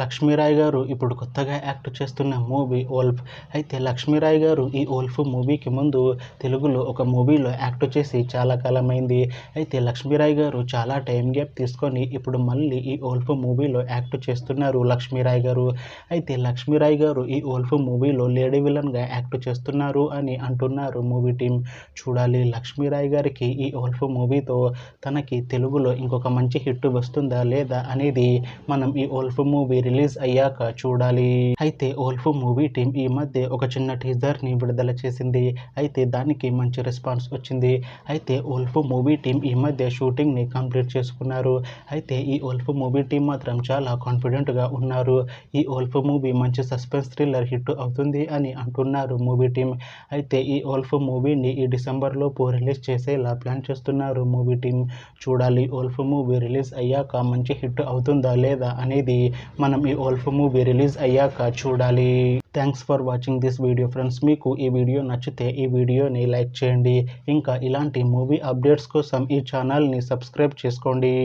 లక్ష్మీరాయ్ గారు ఇప్పుడు కొత్తగా యాక్ట్ చేస్తున్న మూవీ వోల్ఫ్. అయితే లక్ష్మీరాయ్ గారు ఈ వోల్ఫ్ మూవీకి ముందు తెలుగులో ఒక మూవీలో యాక్ట్ చేసి చాలా కాలమైంది. అయితే లక్ష్మీరాయ్ గారు చాలా టైం గ్యాప్ తీసుకొని ఇప్పుడు మళ్ళీ ఈ వోల్ఫ్ మూవీలో యాక్ట్ చేస్తున్నారు లక్ష్మీరాయ్ గారు. అయితే లక్ష్మీరాయ్ గారు ఈ వోల్ఫ్ మూవీలో లేడీ విలన్గా యాక్ట్ చేస్తున్నారు అని అంటున్నారు మూవీ టీం. చూడాలి లక్ష్మీరాయ్ గారికి ఈ వోల్ఫ్ మూవీతో తనకి తెలుగులో ఇంకొక మంచి హిట్ వస్తుందా లేదా అనేది మనం ఈ వోల్ఫ్ మూవీ రిలీజ్ అయ్యాక చూడాలి. అయితే వోల్ఫ్ మూవీ టీం ఈ మధ్య ఒక చిన్న టీజర్ ని విడుదల చేసింది. అయితే దానికి మంచి రెస్పాన్స్ వచ్చింది. అయితే వోల్ఫ్ మూవీ టీం ఈ మధ్య షూటింగ్ ని కంప్లీట్ చేసుకున్నారు. అయితే ఈ వోల్ఫ్ మూవీ టీం మాత్రం చాలా కాన్ఫిడెంట్ గా ఉన్నారు. ఈ వోల్ఫ్ మూవీ మంచి సస్పెన్స్ థ్రిల్లర్ హిట్ అవుతుంది అని అంటున్నారు మూవీ టీం. అయితే ఈ వోల్ఫ్ మూవీని ఈ డిసెంబర్ లోపు రిలీజ్ చేసేలా ప్లాన్ చేస్తున్నారు మూవీ టీం. చూడాలి వోల్ఫ్ మూవీ రిలీజ్ అయ్యాక మంచి హిట్ అవుతుందా లేదా అనేది మనం ఈ వోల్ఫ్ మూవీ రిలీజ్ అయ్యాక చూడాలి. Thanks for watching this video friends. మీకు ఈ వీడియో నచ్చితే ఈ వీడియోని లైక్ చేయండి. ఇంకా ఇలాంటి మూవీ అప్డేట్స్ కోసం ఈ ఛానల్ని సబ్స్క్రైబ్ చేసుకోండి.